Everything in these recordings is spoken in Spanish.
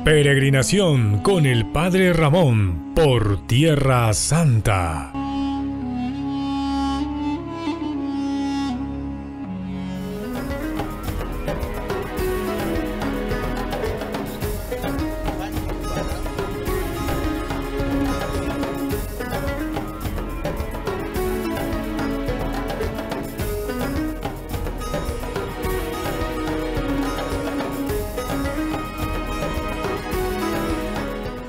Peregrinación con el Padre Ramón por Tierra Santa.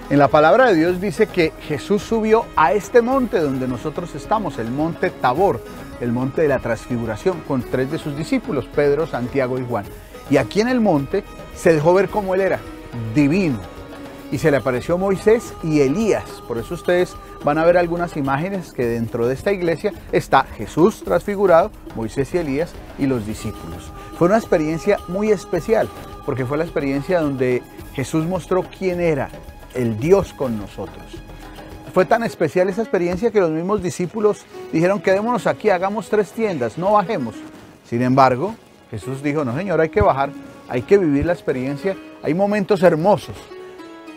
En la palabra de Dios dice que Jesús subió a este monte donde nosotros estamos, el monte Tabor, el monte de la transfiguración, con 3 de sus discípulos, Pedro, Santiago y Juan. Y aquí en el monte se dejó ver cómo él era, divino. Y se le apareció Moisés y Elías. Por eso ustedes van a ver algunas imágenes que dentro de esta iglesia está Jesús transfigurado, Moisés y Elías y los discípulos. Fue una experiencia muy especial, porque fue la experiencia donde Jesús mostró quién era, el Dios con nosotros. Fue tan especial esa experiencia que los mismos discípulos dijeron: quedémonos aquí, hagamos 3 tiendas, no bajemos. Sin embargo, Jesús dijo: no, Señor, hay que bajar, hay que vivir la experiencia. Hay momentos hermosos.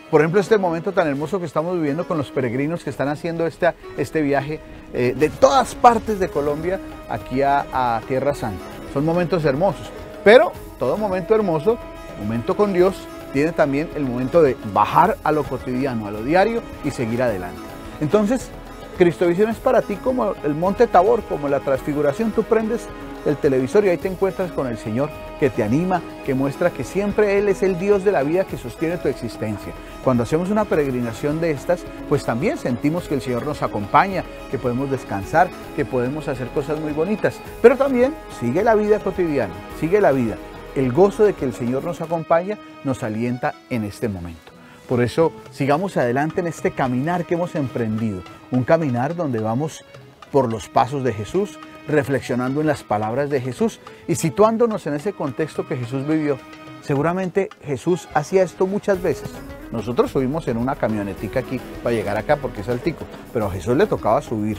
Por ejemplo, este momento tan hermoso que estamos viviendo con los peregrinos que están haciendo este viaje de todas partes de Colombia aquí a Tierra Santa. Son momentos hermosos, pero todo momento hermoso, momento con Dios, tiene también el momento de bajar a lo cotidiano, a lo diario y seguir adelante. Entonces, Cristovisión es para ti como el monte Tabor, como la transfiguración. Tú prendes el televisor y ahí te encuentras con el Señor que te anima, que muestra que siempre Él es el Dios de la vida que sostiene tu existencia. Cuando hacemos una peregrinación de estas, pues también sentimos que el Señor nos acompaña, que podemos descansar, que podemos hacer cosas muy bonitas. Pero también sigue la vida cotidiana, sigue la vida. El gozo de que el Señor nos acompaña nos alienta en este momento. Por eso sigamos adelante en este caminar que hemos emprendido. Un caminar donde vamos por los pasos de Jesús, reflexionando en las palabras de Jesús y situándonos en ese contexto que Jesús vivió. Seguramente Jesús hacía esto muchas veces. Nosotros subimos en una camionetica aquí para llegar acá porque es altico, pero a Jesús le tocaba subir.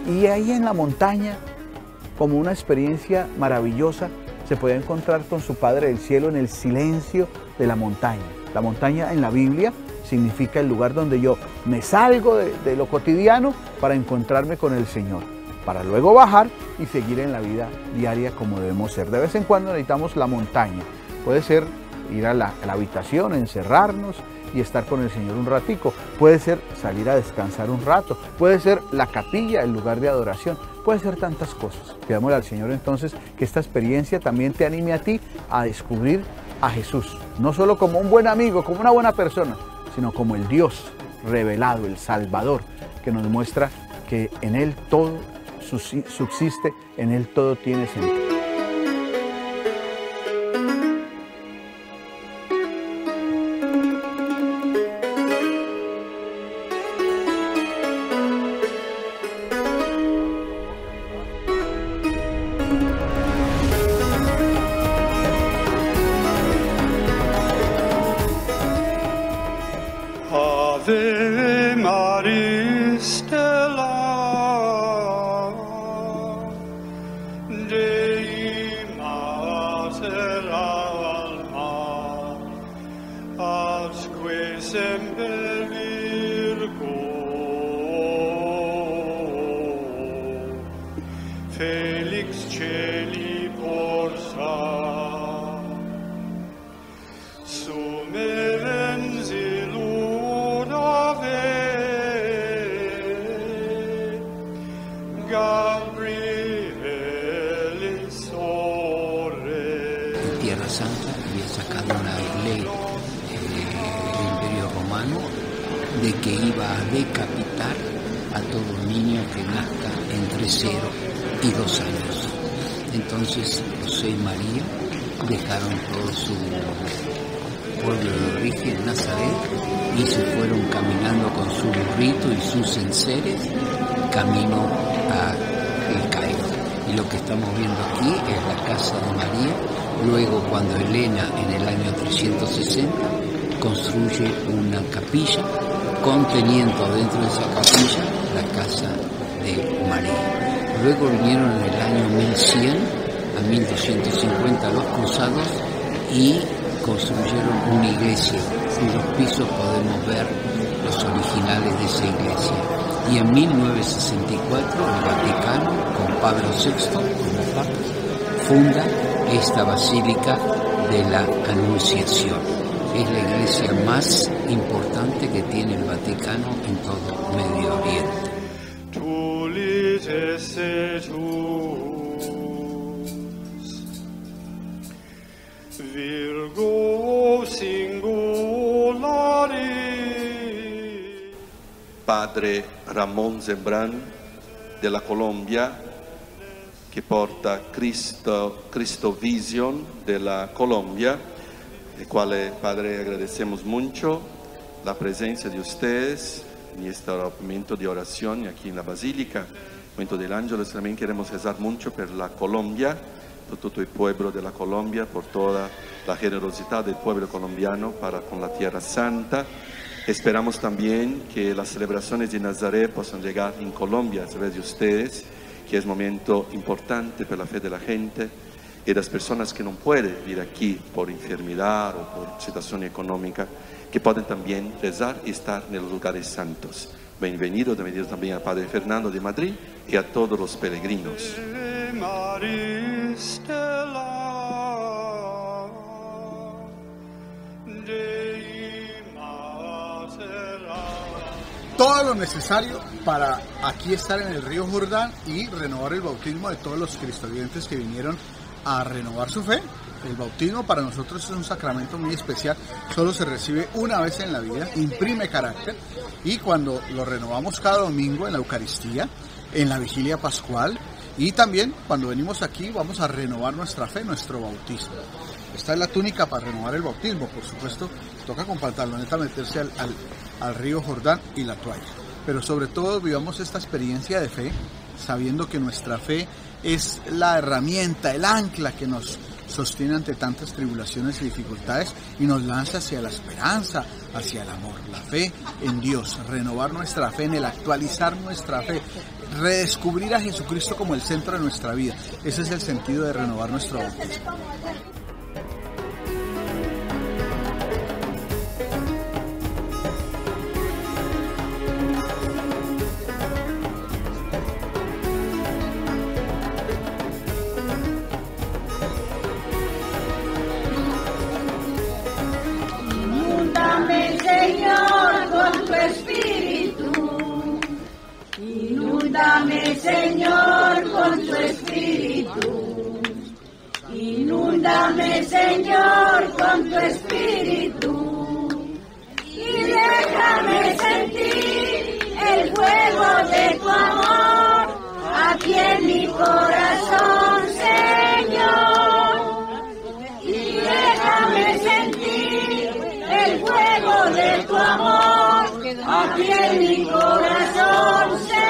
Y ahí en la montaña, como una experiencia maravillosa, se puede encontrar con su Padre del Cielo en el silencio de la montaña. La montaña en la Biblia significa el lugar donde yo me salgo de lo cotidiano para encontrarme con el Señor, para luego bajar y seguir en la vida diaria como debemos ser. De vez en cuando necesitamos la montaña. Puede ser ir a la habitación, encerrarnos y estar con el Señor un ratico. Puede ser salir a descansar un rato. Puede ser la capilla, el lugar de adoración. Puede ser tantas cosas. Pidámosle al Señor entonces que esta experiencia también te anime a ti a descubrir a Jesús. No solo como un buen amigo, como una buena persona, sino como el Dios revelado, el Salvador, que nos muestra que en Él todo subsiste, en Él todo tiene sentido. Ave Maria Stella, Dei Mater alma, asque semper Virgo, Felix Celi porta, Tierra Santa había sacado una ley del Imperio Romano de que iba a decapitar a todo niño que nazca entre 0 y 2 años. Entonces José y María dejaron todo su pueblo de origen, Nazaret, y se fueron caminando con su burrito y sus enseres camino a El Cairo. Y lo que estamos viendo aquí es la casa de María. Luego, cuando Elena, en el año 360, construye una capilla, conteniendo dentro de esa capilla la casa de María. Luego vinieron en el año 1100 a 1250 los cruzados y construyeron una iglesia, cuyos pisos podemos ver los originales de esa iglesia. Y en 1964 el Vaticano, con Pablo VI como papa, funda esta Basílica de la Anunciación. Es la iglesia más importante que tiene el Vaticano en todo Medio Oriente. Tu lites ejus, Virgo singulari. Padre Ramón Zembrán de la Colombia, que porta Cristo Vision de la Colombia, el cual, Padre, agradecemos mucho la presencia de ustedes en este momento de oración aquí en la Basílica. Momento del Ángel, también queremos rezar mucho por la Colombia, por todo el pueblo de la Colombia, por toda la generosidad del pueblo colombiano para con la Tierra Santa. Esperamos también que las celebraciones de Nazaret puedan llegar en Colombia a través de ustedes, que es un momento importante para la fe de la gente y las personas que no pueden ir aquí por enfermedad o por situación económica, que pueden también rezar y estar en los lugares santos. Bienvenido también al Padre Fernando de Madrid y a todos los peregrinos. Todo lo necesario para aquí estar en el río Jordán y renovar el bautismo de todos los cristovientes que vinieron a renovar su fe. El bautismo para nosotros es un sacramento muy especial, solo se recibe una vez en la vida, imprime carácter, y cuando lo renovamos cada domingo en la Eucaristía, en la Vigilia Pascual, y también cuando venimos aquí vamos a renovar nuestra fe, nuestro bautismo. Esta es la túnica para renovar el bautismo, por supuesto, toca con pantaloneta meterse al río Jordán y la toalla. Pero sobre todo vivamos esta experiencia de fe, sabiendo que nuestra fe es la herramienta, el ancla que nos sostiene ante tantas tribulaciones y dificultades y nos lanza hacia la esperanza, hacia el amor. La fe en Dios, renovar nuestra fe en Él, actualizar nuestra fe, redescubrir a Jesucristo como el centro de nuestra vida. Ese es el sentido de renovar nuestro bautismo. Inúndame, Señor, con tu espíritu. Inúndame, Señor, con tu espíritu. Y déjame sentir el fuego de tu amor aquí en mi corazón, Señor. Y déjame sentir el fuego de tu amor aquí en mi corazón, Señor.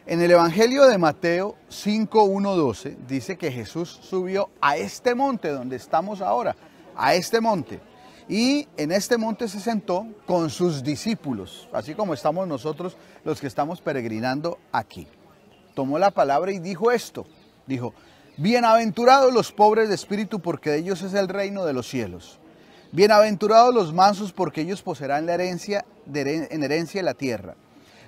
En el Evangelio de Mateo 5:1-12 dice que Jesús subió a este monte donde estamos ahora, a este monte. Y en este monte se sentó con sus discípulos, así como estamos nosotros los que estamos peregrinando aquí. Tomó la palabra y dijo esto, dijo: bienaventurados los pobres de espíritu, porque de ellos es el reino de los cielos. Bienaventurados los mansos, porque ellos poseerán la herencia en herencia la tierra.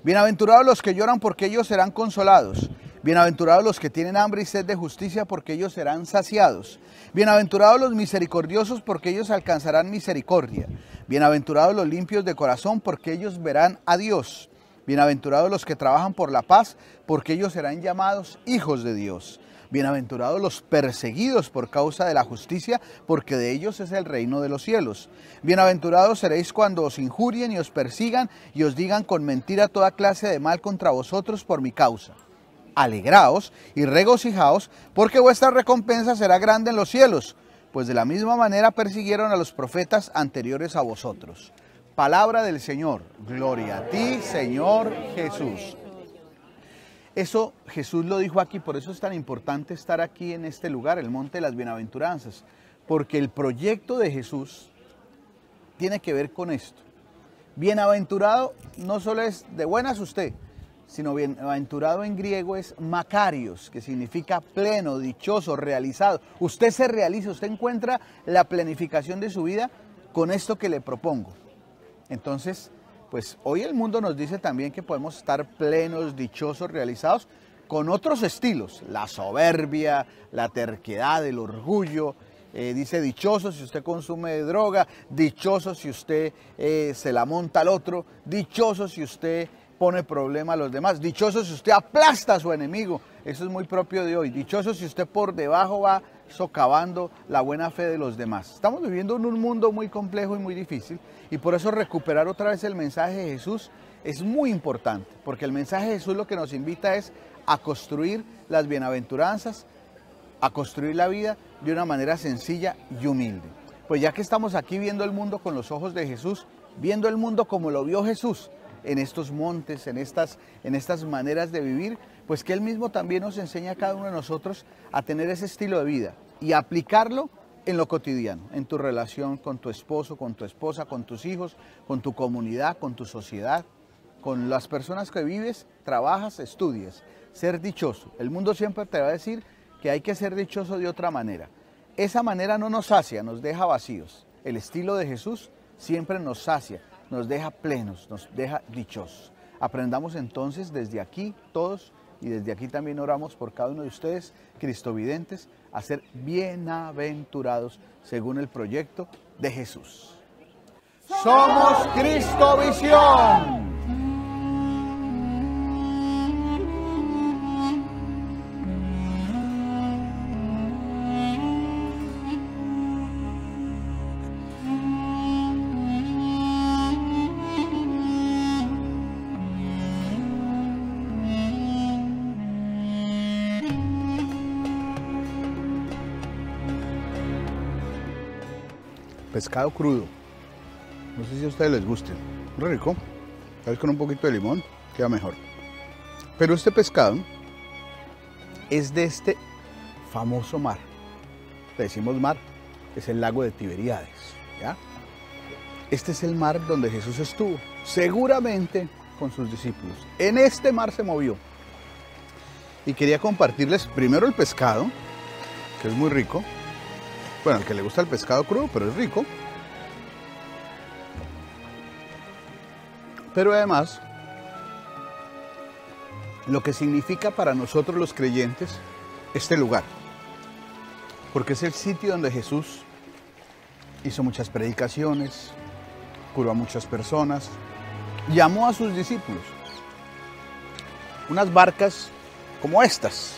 Bienaventurados los que lloran, porque ellos serán consolados. Bienaventurados los que tienen hambre y sed de justicia, porque ellos serán saciados. Bienaventurados los misericordiosos, porque ellos alcanzarán misericordia. Bienaventurados los limpios de corazón, porque ellos verán a Dios. Bienaventurados los que trabajan por la paz, porque ellos serán llamados hijos de Dios. Bienaventurados los perseguidos por causa de la justicia, porque de ellos es el reino de los cielos. Bienaventurados seréis cuando os injurien y os persigan y os digan con mentira toda clase de mal contra vosotros por mi causa. Alegraos y regocijaos, porque vuestra recompensa será grande en los cielos, pues de la misma manera persiguieron a los profetas anteriores a vosotros. Palabra del Señor. Gloria a ti, Señor Jesús. Eso Jesús lo dijo aquí, por eso es tan importante estar aquí en este lugar, el Monte de las Bienaventuranzas, porque el proyecto de Jesús tiene que ver con esto. Bienaventurado no solo es de buenas usted, sino bienaventurado en griego es makarios, que significa pleno, dichoso, realizado. Usted se realiza, usted encuentra la planificación de su vida con esto que le propongo. Entonces, pues hoy el mundo nos dice también que podemos estar plenos, dichosos, realizados con otros estilos, la soberbia, la terquedad, el orgullo. Dice dichoso si usted consume droga, dichoso si usted se la monta al otro, dichoso si usted pone problema a los demás, dichoso si usted aplasta a su enemigo. Eso es muy propio de hoy. Dichoso si usted por debajo va socavando la buena fe de los demás. Estamos viviendo en un mundo muy complejo y muy difícil, y por eso recuperar otra vez el mensaje de Jesús es muy importante, porque el mensaje de Jesús lo que nos invita es a construir las bienaventuranzas, a construir la vida de una manera sencilla y humilde. Pues ya que estamos aquí viendo el mundo con los ojos de Jesús, viendo el mundo como lo vio Jesús, en estos montes, en estas maneras de vivir, pues que Él mismo también nos enseña a cada uno de nosotros a tener ese estilo de vida y aplicarlo en lo cotidiano, en tu relación con tu esposo, con tu esposa, con tus hijos, con tu comunidad, con tu sociedad, con las personas que vives, trabajas, estudias. Ser dichoso. El mundo siempre te va a decir que hay que ser dichoso de otra manera. Esa manera no nos sacia, nos deja vacíos. El estilo de Jesús siempre nos sacia, nos deja plenos, nos deja dichosos. Aprendamos entonces desde aquí todos, y desde aquí también oramos por cada uno de ustedes, cristovidentes, a ser bienaventurados según el proyecto de Jesús. ¡Somos Cristovisión! Pescado crudo. No sé si a ustedes les guste. Muy rico. Tal vez con un poquito de limón queda mejor. Pero este pescado es de este famoso mar. Le decimos mar, es el lago de Tiberíades. ¿Ya? Este es el mar donde Jesús estuvo, seguramente con sus discípulos. En este mar se movió. Y quería compartirles primero el pescado, que es muy rico. Bueno, al que le gusta el pescado crudo, pero es rico. Pero además, lo que significa para nosotros los creyentes este lugar. Porque es el sitio donde Jesús hizo muchas predicaciones, curó a muchas personas, llamó a sus discípulos. Unas barcas como estas,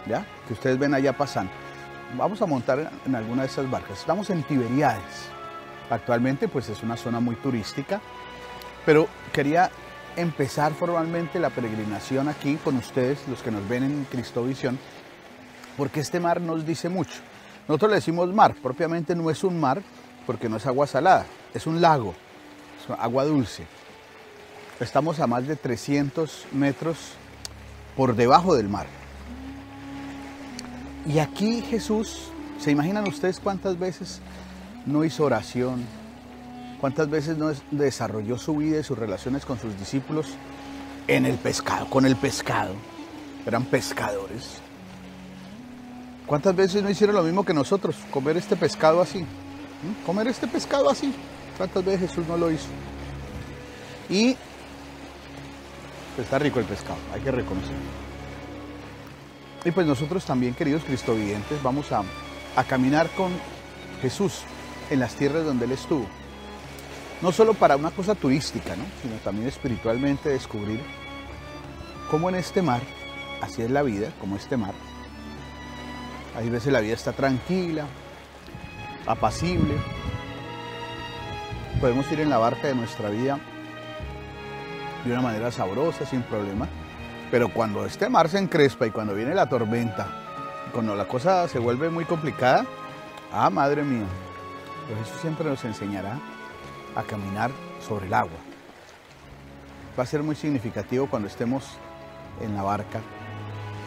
¿ya? Que ustedes ven allá pasando. Vamos a montar en alguna de esas barcas. Estamos en Tiberíades. Actualmente pues es una zona muy turística, pero quería empezar formalmente la peregrinación aquí con ustedes, los que nos ven en Cristovisión, porque este mar nos dice mucho. Nosotros le decimos mar, propiamente no es un mar, porque no es agua salada, es un lago, es agua dulce. Estamos a más de 300 metros por debajo del mar. Y aquí Jesús, ¿se imaginan ustedes cuántas veces no hizo oración? ¿Cuántas veces no desarrolló su vida y sus relaciones con sus discípulos en el pescado, con el pescado? Eran pescadores. ¿Cuántas veces no hicieron lo mismo que nosotros? Comer este pescado así. Comer este pescado así. ¿Cuántas veces Jesús no lo hizo? Y pues, está rico el pescado, hay que reconocerlo. Y pues nosotros también, queridos cristovidentes, vamos a caminar con Jesús en las tierras donde Él estuvo. No solo para una cosa turística, ¿no? Sino también espiritualmente descubrir cómo en este mar, así es la vida, como este mar. Hay veces la vida está tranquila, apacible. Podemos ir en la barca de nuestra vida de una manera sabrosa, sin problema. Pero cuando este mar se encrespa y cuando viene la tormenta, cuando la cosa se vuelve muy complicada, madre mía, pues eso siempre nos enseñará a caminar sobre el agua. Va a ser muy significativo cuando estemos en la barca.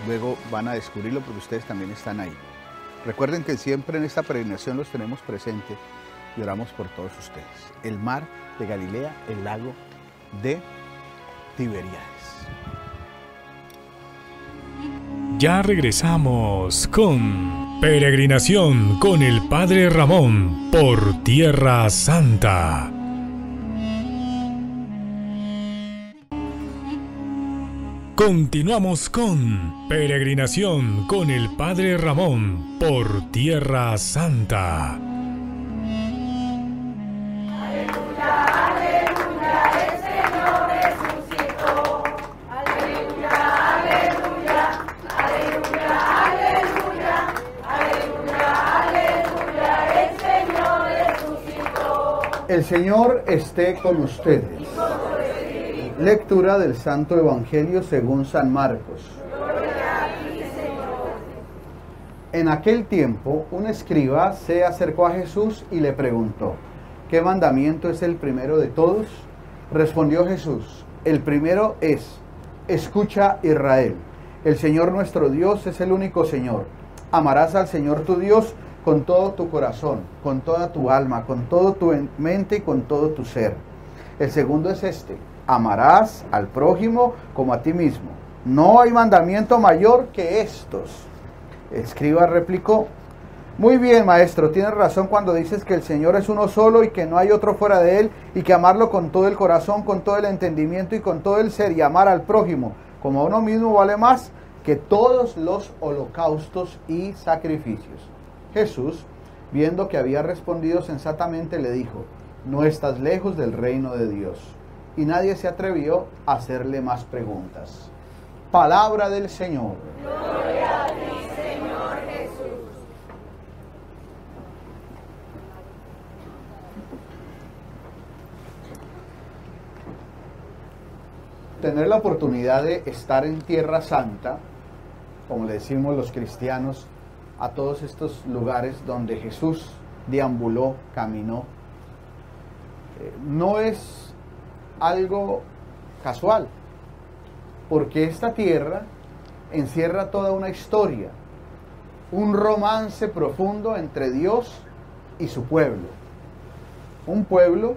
Luego van a descubrirlo porque ustedes también están ahí. Recuerden que siempre en esta peregrinación los tenemos presentes y oramos por todos ustedes. El mar de Galilea, el lago de Tiberíades. Ya regresamos con Peregrinación con el Padre Ramón por Tierra Santa. Continuamos con Peregrinación con el Padre Ramón por Tierra Santa. El Señor esté con ustedes. Lectura del Santo Evangelio según San Marcos. En aquel tiempo, un escriba se acercó a Jesús y le preguntó: ¿qué mandamiento es el primero de todos? Respondió Jesús: el primero es: escucha, Israel, el Señor nuestro Dios es el único Señor. Amarás al Señor tu Dios con todo tu corazón, con toda tu alma, con todo tu mente y con todo tu ser. El segundo es este: amarás al prójimo como a ti mismo. No hay mandamiento mayor que estos. El escriba replicó: muy bien, maestro, tienes razón cuando dices que el Señor es uno solo y que no hay otro fuera de Él, y que amarlo con todo el corazón, con todo el entendimiento y con todo el ser, y amar al prójimo como a uno mismo vale más que todos los holocaustos y sacrificios. Jesús, viendo que había respondido sensatamente, le dijo: no estás lejos del reino de Dios. Y nadie se atrevió a hacerle más preguntas. Palabra del Señor. Gloria a ti, Señor Jesús. Tener la oportunidad de estar en Tierra Santa, como le decimos los cristianos, a todos estos lugares donde Jesús deambuló, caminó, no es algo casual, porque esta tierra encierra toda una historia, un romance profundo entre Dios y su pueblo. Un pueblo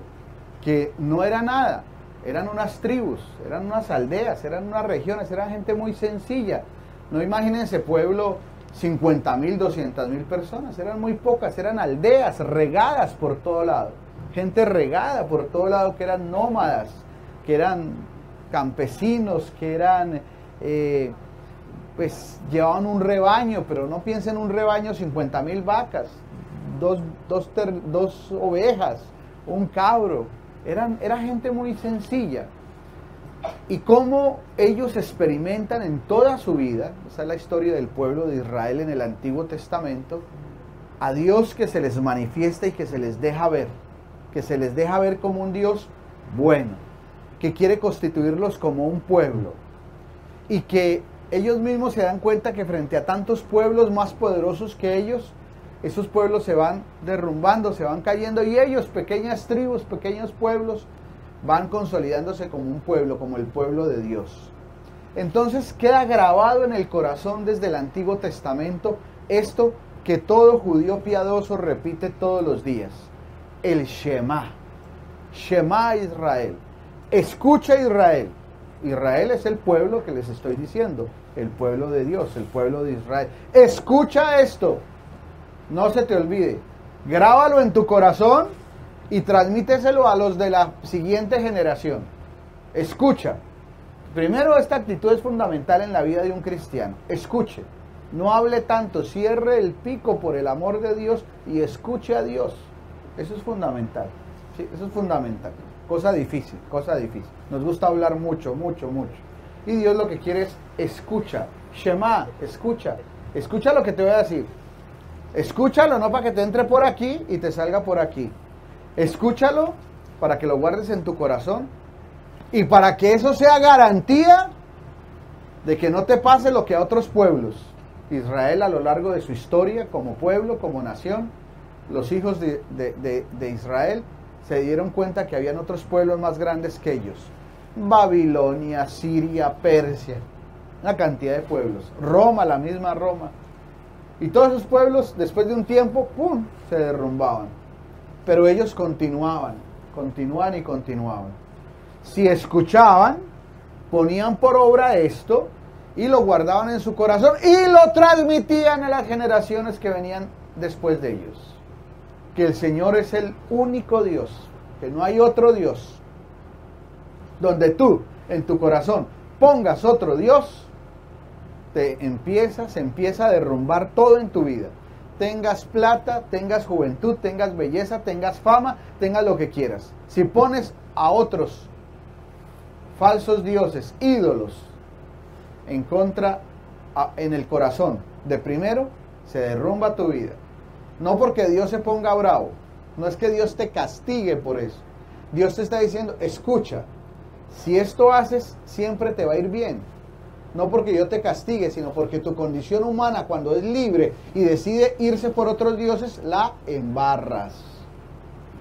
que no era nada, eran unas tribus, eran unas aldeas, eran unas regiones, eran gente muy sencilla. No imagínense pueblo 50.000, 200.000 personas, eran muy pocas, eran aldeas regadas por todo lado, gente regada por todo lado, que eran nómadas, que eran campesinos, que eran, pues llevaban un rebaño, pero no piensen en un rebaño 50.000 vacas, dos ovejas, un cabro, era gente muy sencilla. Y cómo ellos experimentan en toda su vida, esa es la historia del pueblo de Israel en el Antiguo Testamento, a Dios que se les manifiesta y que se les deja ver como un Dios bueno, que quiere constituirlos como un pueblo, y que ellos mismos se dan cuenta que frente a tantos pueblos más poderosos que ellos, esos pueblos se van derrumbando, se van cayendo, y ellos, pequeñas tribus, pequeños pueblos, van consolidándose como un pueblo, como el pueblo de Dios. Entonces queda grabado en el corazón desde el Antiguo Testamento esto que todo judío piadoso repite todos los días: el Shema. Shema Israel. Escucha, Israel. Israel es el pueblo que les estoy diciendo, el pueblo de Dios, el pueblo de Israel. Escucha esto, no se te olvide, grábalo en tu corazón y transmíteselo a los de la siguiente generación. Escucha. Primero, esta actitud es fundamental en la vida de un cristiano. Escuche, no hable tanto, cierre el pico por el amor de Dios y escuche a Dios. Eso es fundamental, ¿sí? Eso es fundamental. Cosa difícil, cosa difícil. Nos gusta hablar mucho, mucho, mucho. Y Dios lo que quiere es escucha. Shema, escucha. Escucha lo que te voy a decir. Escúchalo, no para que te entre por aquí y te salga por aquí. Escúchalo para que lo guardes en tu corazón y para que eso sea garantía de que no te pase lo que a otros pueblos. Israel, a lo largo de su historia como pueblo, como nación, los hijos de Israel se dieron cuenta que habían otros pueblos más grandes que ellos. Babilonia, Siria, Persia, una cantidad de pueblos. Roma, la misma Roma. Y todos esos pueblos, después de un tiempo, ¡pum!, se derrumbaban. Pero ellos continuaban y continuaban. Si escuchaban, ponían por obra esto y lo guardaban en su corazón y lo transmitían a las generaciones que venían después de ellos. Que el Señor es el único Dios, que no hay otro Dios. Donde tú, en tu corazón, pongas otro Dios, se empieza a derrumbar todo en tu vida. Tengas plata, tengas juventud, tengas belleza, tengas fama, tengas lo que quieras. Si pones a otros falsos dioses, ídolos, en el corazón de primero, se derrumba tu vida. No porque Dios se ponga bravo, no es que Dios te castigue por eso. Dios te está diciendo, escucha, si esto haces, siempre te va a ir bien. No porque yo te castigue, sino porque tu condición humana, cuando es libre y decide irse por otros dioses, la embarras.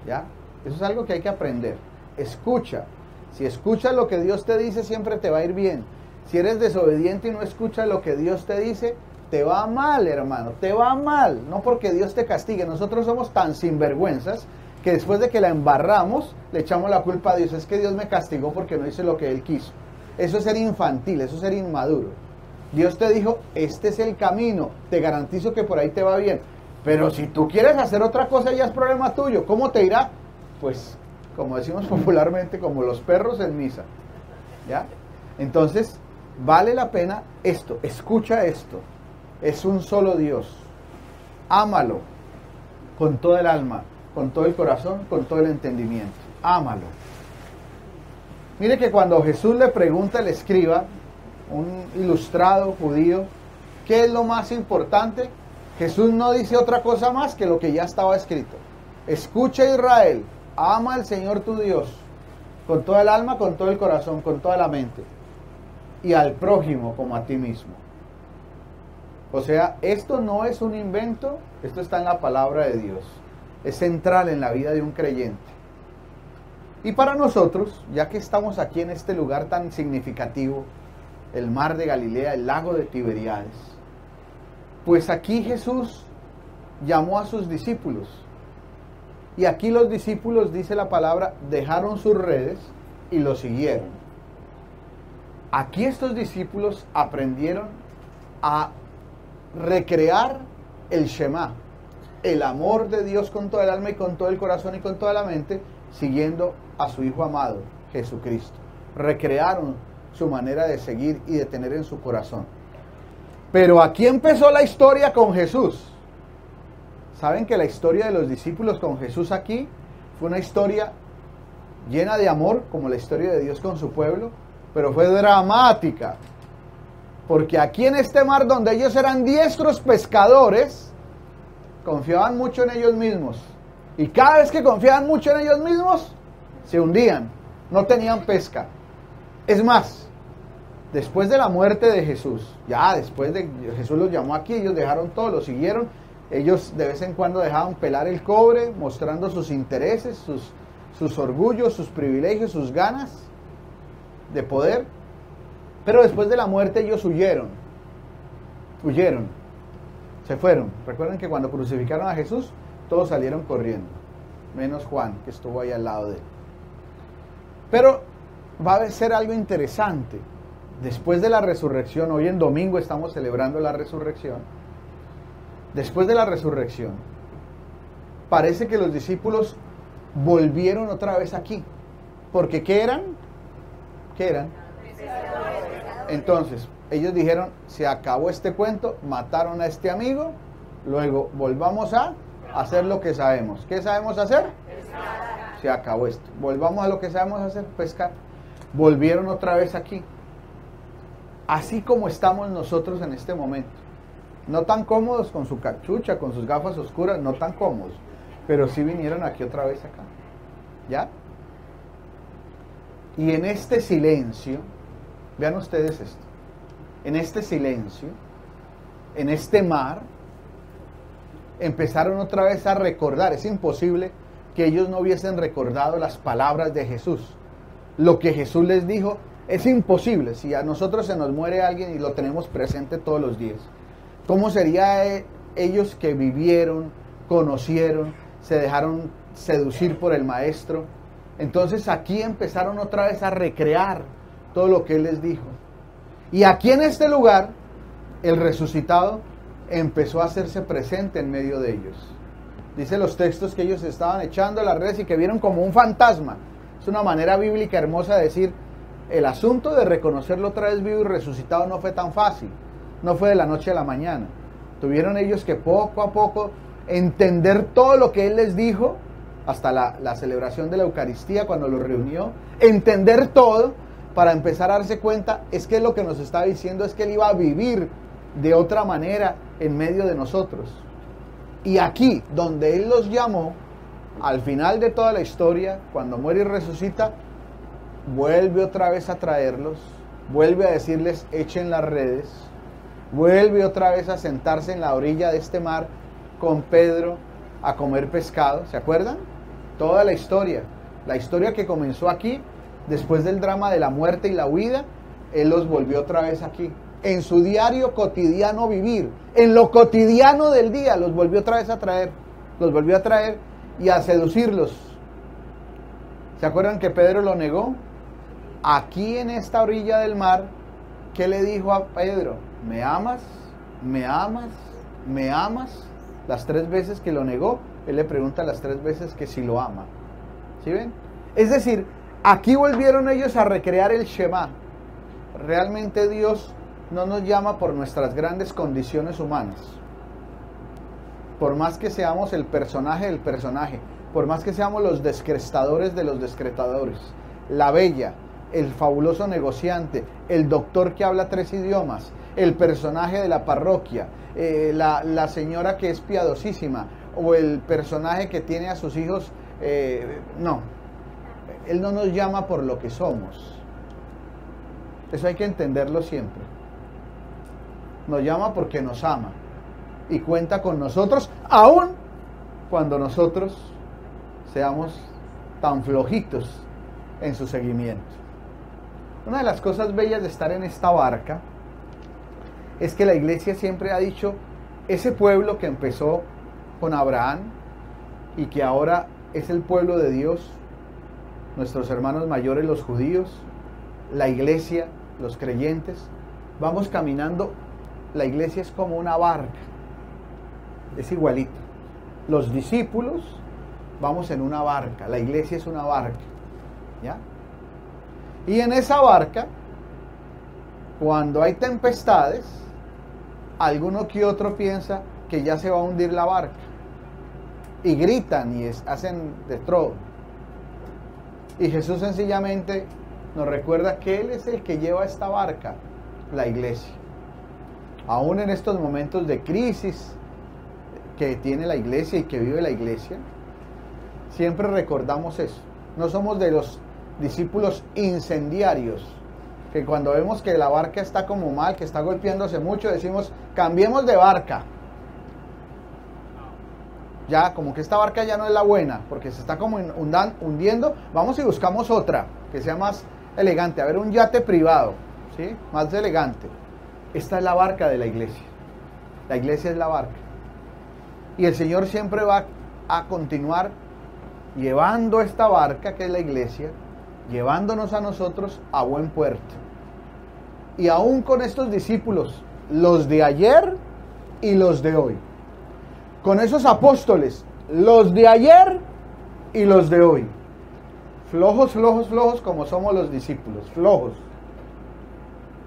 ¿Ya? Eso es algo que hay que aprender. Escucha. Si escuchas lo que Dios te dice, siempre te va a ir bien. Si eres desobediente y no escuchas lo que Dios te dice, te va mal, hermano, te va mal. No porque Dios te castigue. Nosotros somos tan sinvergüenzas que después de que la embarramos, le echamos la culpa a Dios. Es que Dios me castigó porque no hice lo que Él quiso. Eso es ser infantil, eso es ser inmaduro. Dios te dijo, este es el camino, te garantizo que por ahí te va bien. Pero si tú quieres hacer otra cosa, ya es problema tuyo. ¿Cómo te irá? Pues, como decimos popularmente, como los perros en misa. ¿Ya? Entonces, vale la pena esto, escucha esto. Es un solo Dios. Ámalo con todo el alma, con todo el corazón, con todo el entendimiento. Ámalo. Mire que cuando Jesús le pregunta al escriba, un ilustrado judío, ¿qué es lo más importante? Jesús no dice otra cosa más que lo que ya estaba escrito. Escucha, Israel, ama al Señor tu Dios con toda el alma, con todo el corazón, con toda la mente, y al prójimo como a ti mismo. O sea, esto no es un invento, esto está en la palabra de Dios. Es central en la vida de un creyente. Y para nosotros, ya que estamos aquí en este lugar tan significativo, el mar de Galilea, el lago de Tiberíades, pues aquí Jesús llamó a sus discípulos. Y aquí los discípulos, dice la palabra, dejaron sus redes y lo siguieron. Aquí estos discípulos aprendieron a recrear el Shema, el amor de Dios con todo el alma y con todo el corazón y con toda la mente, siguiendo a su Hijo amado, Jesucristo. Recrearon su manera de seguir y de tener en su corazón. Pero aquí empezó la historia con Jesús. ¿Saben que la historia de los discípulos con Jesús aquí fue una historia llena de amor, como la historia de Dios con su pueblo? Pero fue dramática. Porque aquí en este mar donde ellos eran diestros pescadores, confiaban mucho en ellos mismos. Y cada vez que confiaban mucho en ellos mismos, se hundían, no tenían pesca. Es más, después de la muerte de Jesús, ya después de Jesús los llamó aquí, ellos dejaron todo, lo siguieron. Ellos de vez en cuando dejaban pelar el cobre, mostrando sus intereses, sus orgullos, sus privilegios, sus ganas de poder. Pero después de la muerte ellos huyeron, se fueron. Recuerden que cuando crucificaron a Jesús, todos salieron corriendo, menos Juan, que estuvo ahí al lado de él. Pero va a ser algo interesante. Después de la resurrección, hoy en domingo estamos celebrando la resurrección. Después de la resurrección, parece que los discípulos volvieron otra vez aquí. Porque ¿qué eran? ¿Qué eran? Entonces, ellos dijeron, se acabó este cuento, mataron a este amigo, luego volvamos a hacer lo que sabemos. ¿Qué sabemos hacer? Pescar. Se acabó esto. Volvamos a lo que sabemos hacer, pescar. Volvieron otra vez aquí. Así como estamos nosotros en este momento. No tan cómodos con su cachucha, con sus gafas oscuras, no tan cómodos. Pero sí vinieron aquí otra vez acá. ¿Ya? Y en este silencio, vean ustedes esto. En este silencio, en este mar, empezaron otra vez a recordar. Es imposible que ellos no hubiesen recordado las palabras de Jesús. Lo que Jesús les dijo es imposible. Si a nosotros se nos muere alguien y lo tenemos presente todos los días, ¿cómo sería ellos que vivieron, conocieron, se dejaron seducir por el Maestro? Entonces aquí empezaron otra vez a recrear todo lo que Él les dijo. Y aquí en este lugar, el resucitado empezó a hacerse presente en medio de ellos. Dice los textos que ellos estaban echando las redes y que vieron como un fantasma. Es una manera bíblica hermosa de decir, el asunto de reconocerlo otra vez vivo y resucitado no fue tan fácil. No fue de la noche a la mañana. Tuvieron ellos que poco a poco entender todo lo que Él les dijo, hasta la celebración de la Eucaristía, cuando los reunió, entender todo para empezar a darse cuenta, es que lo que nos está diciendo es que Él iba a vivir de otra manera en medio de nosotros. Y aquí, donde Él los llamó, al final de toda la historia, cuando muere y resucita, vuelve otra vez a traerlos, vuelve a decirles, echen las redes, vuelve otra vez a sentarse en la orilla de este mar con Pedro a comer pescado, ¿se acuerdan? Toda la historia que comenzó aquí, después del drama de la muerte y la huida, Él los volvió otra vez aquí, en su diario cotidiano vivir, en lo cotidiano del día, los volvió otra vez a traer, los volvió a traer y a seducirlos. ¿Se acuerdan que Pedro lo negó? Aquí en esta orilla del mar, ¿qué le dijo a Pedro? ¿Me amas? ¿Me amas? ¿Me amas? Las 3 veces que lo negó, Él le pregunta las 3 veces que si lo ama. ¿Sí ven? Es decir, aquí volvieron ellos a recrear el Shema. Realmente Dios no nos llama por nuestras grandes condiciones humanas. Por más que seamos el personaje del personaje, por más que seamos los descrestadores de los descretadores, la bella, el fabuloso negociante, el doctor que habla 3 idiomas, el personaje de la parroquia, la señora que es piadosísima, o el personaje que tiene a sus hijos, no, Él no nos llama por lo que somos. Eso hay que entenderlo siempre. Nos llama porque nos ama y cuenta con nosotros, aun cuando nosotros seamos tan flojitos en su seguimiento. Una de las cosas bellas de estar en esta barca es que la iglesia siempre ha dicho, ese pueblo que empezó con Abraham y que ahora es el pueblo de Dios, nuestros hermanos mayores, los judíos, la iglesia, los creyentes, vamos caminando, la iglesia es como una barca, es igualito. Los discípulos vamos en una barca, la iglesia es una barca, ¿ya? Y en esa barca, cuando hay tempestades, alguno que otro piensa que ya se va a hundir la barca. Y gritan y hacen de todo. Y Jesús sencillamente nos recuerda que Él es el que lleva esta barca, la iglesia. Aún en estos momentos de crisis que tiene la iglesia y que vive la iglesia, siempre recordamos eso. No somos de los discípulos incendiarios, que cuando vemos que la barca está como mal, que está golpeándose mucho, decimos, cambiemos de barca. Ya, como que esta barca ya no es la buena, porque se está como hundiendo, vamos y buscamos otra, que sea más elegante, a ver, un yate privado, ¿sí? Más elegante. Esta es la barca de la iglesia. La iglesia es la barca. Y el Señor siempre va a continuar llevando esta barca, que es la iglesia, llevándonos a nosotros a buen puerto. Y aún con estos discípulos, los de ayer y los de hoy, con esos apóstoles, los de ayer y los de hoy, flojos, flojos, flojos como somos los discípulos, flojos.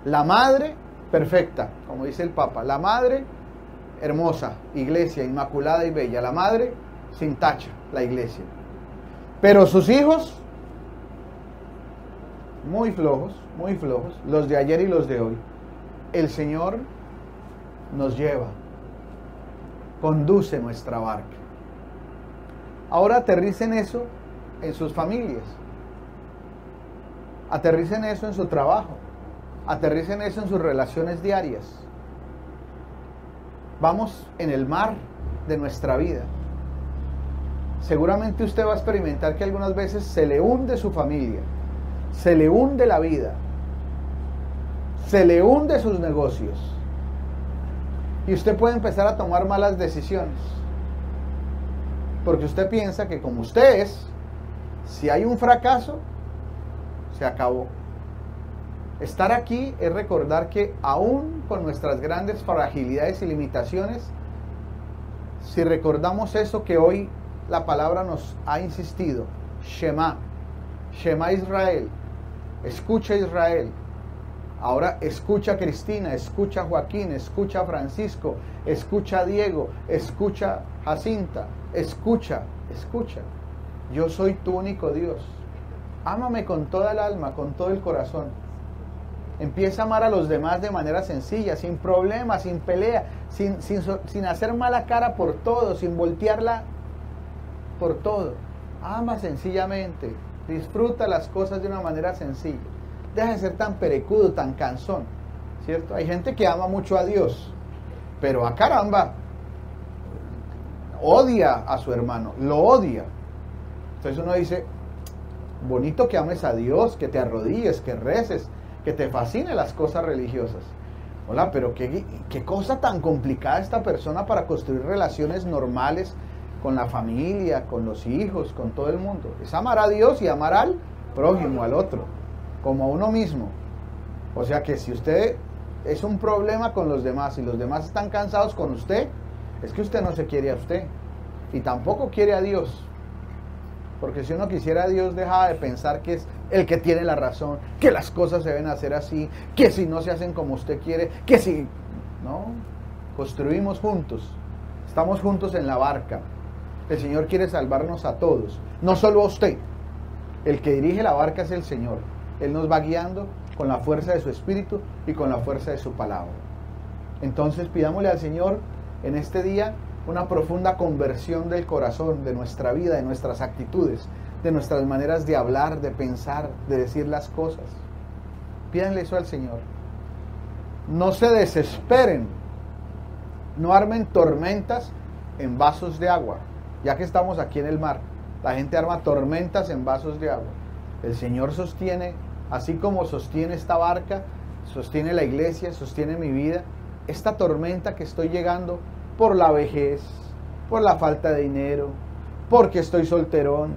La madre perfecta, como dice el Papa, la madre hermosa, iglesia inmaculada y bella, la madre sin tacha, la iglesia. Pero sus hijos muy flojos, los de ayer y los de hoy. El Señor nos lleva, conduce nuestra barca. Ahora aterricen eso en sus familias, aterricen eso en su trabajo, aterricen eso en sus relaciones diarias. Vamos en el mar de nuestra vida. Seguramente usted va a experimentar que algunas veces se le hunde su familia, se le hunde la vida, se le hunde sus negocios. Y usted puede empezar a tomar malas decisiones. Porque usted piensa que como usted es, si hay un fracaso, se acabó. Estar aquí es recordar que aún con nuestras grandes fragilidades y limitaciones, si recordamos eso que hoy la palabra nos ha insistido, Shema, Shema Israel, escucha Israel. Ahora escucha a Cristina, escucha a Joaquín, escucha a Francisco, escucha a Diego, escucha a Jacinta, escucha. Yo soy tu único Dios. Ámame con toda el alma, con todo el corazón. Empieza a amar a los demás de manera sencilla, sin problemas, sin pelea, sin hacer mala cara por todo, sin voltearla por todo. Ama sencillamente, disfruta las cosas de una manera sencilla. Deja de ser tan perecudo, tan cansón, ¿cierto? Hay gente que ama mucho a Dios, pero a caramba, odia a su hermano, lo odia. Entonces uno dice, bonito que ames a Dios, que te arrodilles, que reces, que te fascinen las cosas religiosas. Hola, pero qué cosa tan complicada esta persona para construir relaciones normales con la familia, con los hijos, con todo el mundo. Es amar a Dios y amar al prójimo, al otro, como a uno mismo. O sea que si usted es un problema con los demás y los demás están cansados con usted, es que usted no se quiere a usted y tampoco quiere a Dios. Porque si uno quisiera a Dios, dejaba de pensar que es el que tiene la razón, que las cosas se deben hacer así, que si no se hacen como usted quiere, que si... No, construimos juntos, estamos juntos en la barca. El Señor quiere salvarnos a todos, no solo a usted. El que dirige la barca es el Señor. Él nos va guiando con la fuerza de su Espíritu y con la fuerza de su palabra. Entonces pidámosle al Señor en este día una profunda conversión del corazón, de nuestra vida, de nuestras actitudes, de nuestras maneras de hablar, de pensar, de decir las cosas. Pídanle eso al Señor. No se desesperen, no armen tormentas en vasos de agua. Ya que estamos aquí en el mar, la gente arma tormentas en vasos de agua. El Señor sostiene, así como sostiene esta barca, sostiene la iglesia, sostiene mi vida, esta tormenta que estoy llegando por la vejez, por la falta de dinero, porque estoy solterón,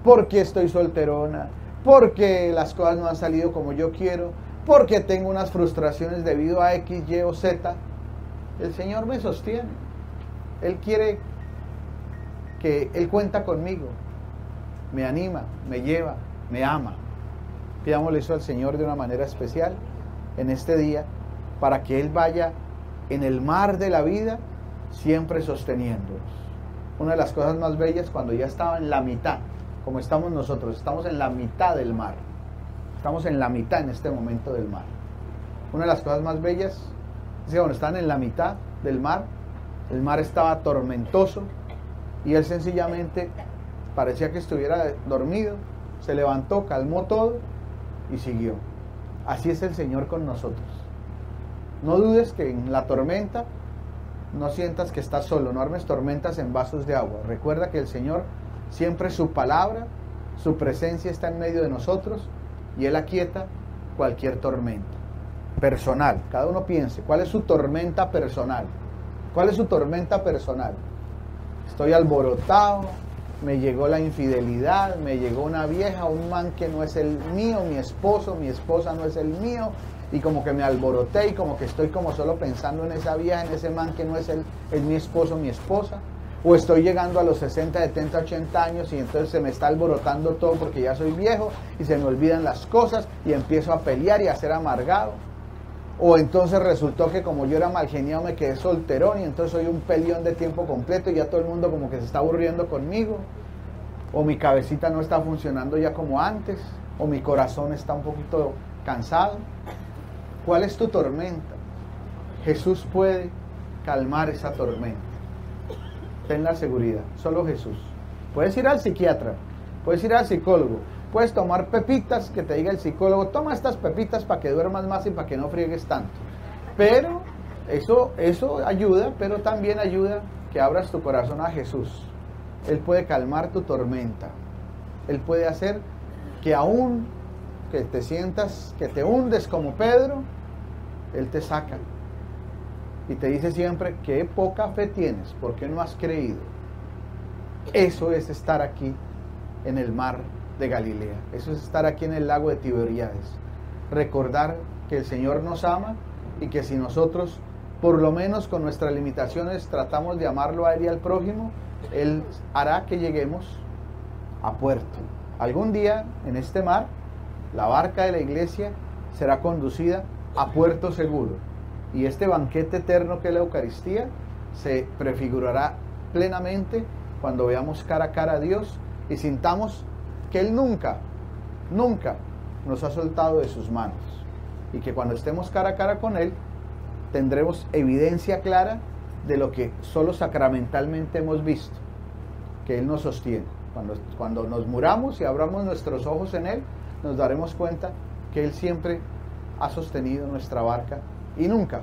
porque estoy solterona, porque las cosas no han salido como yo quiero, porque tengo unas frustraciones debido a X, Y o Z. El Señor me sostiene. Él quiere que Él cuenta conmigo, me anima, me lleva, me ama. Pidámosle eso al Señor de una manera especial en este día, para que Él vaya en el mar de la vida siempre sosteniéndonos. Una de las cosas más bellas, cuando ya estaba en la mitad, como estamos nosotros, estamos en la mitad del mar, estamos en la mitad en este momento del mar. Una de las cosas más bellas es que cuando están en la mitad del mar, el mar estaba tormentoso y Él sencillamente parecía que estuviera dormido, se levantó, calmó todo y siguió. Así es el Señor con nosotros. No dudes que en la tormenta no sientas que estás solo, no armes tormentas en vasos de agua. Recuerda que el Señor, siempre su palabra, su presencia está en medio de nosotros y Él aquieta cualquier tormenta. Personal, cada uno piense, ¿cuál es su tormenta personal? ¿Cuál es su tormenta personal? Estoy alborotado, me llegó la infidelidad, me llegó una vieja, un man que no es el mío, mi esposa no es el mío, y como que me alboroté y como que estoy como solo pensando en esa vieja, en ese man que no es mi esposo, mi esposa. O estoy llegando a los 60, 70, 80 años y entonces se me está alborotando todo porque ya soy viejo y se me olvidan las cosas y empiezo a pelear y a ser amargado. O entonces resultó que como yo era mal geniado me quedé solterón y entonces soy un peleón de tiempo completo y ya todo el mundo como que se está aburriendo conmigo. O mi cabecita no está funcionando ya como antes. O mi corazón está un poquito cansado. ¿Cuál es tu tormenta? Jesús puede calmar esa tormenta. Ten la seguridad, solo Jesús. Puedes ir al psiquiatra, puedes ir al psicólogo, puedes tomar pepitas que te diga el psicólogo, toma estas pepitas para que duermas más y para que no friegues tanto. Pero eso ayuda, pero también ayuda que abras tu corazón a Jesús. Él puede calmar tu tormenta. Él puede hacer que aún que te sientas, que te hundes como Pedro, Él te saca. Y te dice siempre, qué poca fe tienes, ¿por qué no has creído? Eso es estar aquí en el mar de Galilea. Eso es estar aquí en el lago de Tiberíades. recordar que el Señor nos ama y que si nosotros, por lo menos con nuestras limitaciones, tratamos de amarlo a Él y al prójimo, Él hará que lleguemos a puerto. Algún día en este mar, la barca de la iglesia será conducida a puerto seguro. Y este banquete eterno que es la Eucaristía se prefigurará plenamente cuando veamos cara a cara a Dios y sintamos que Él nunca nos ha soltado de sus manos. Y que cuando estemos cara a cara con Él, tendremos evidencia clara de lo que solo sacramentalmente hemos visto, que Él nos sostiene. Cuando nos muramos y abramos nuestros ojos en Él, nos daremos cuenta que Él siempre ha sostenido nuestra barca y nunca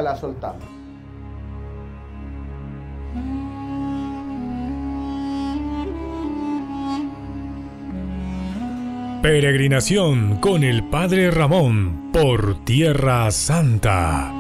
la ha soltado. Peregrinación con el Padre Ramón por Tierra Santa.